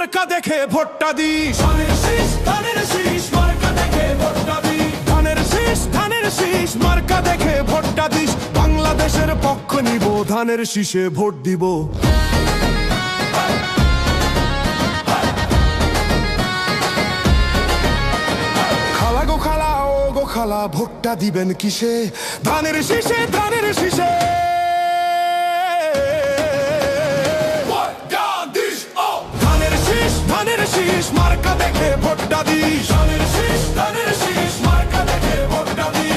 মার্কা দেখে ভোটটা দিস, ধানের শীষ ধানের শীষ মার্কা দেখে ভোটটা দিস, ধানের শীষ ধানের শীষ মার্কা দেখে ভোটটা দিস। বাংলাদেশের পক্ষ নিব, ধানের শীষে ভোট দিব। খালা গো খালা, ও গো খালা, ভোটটা দিবেন কিসে? ধানের শীষে ধানের শীষে। ধানের শীষ মার্কা দেখে ভোটটা দিস, ধানের শীষ ধানের শীষ মার্কা দেখে ভোটটা দিস।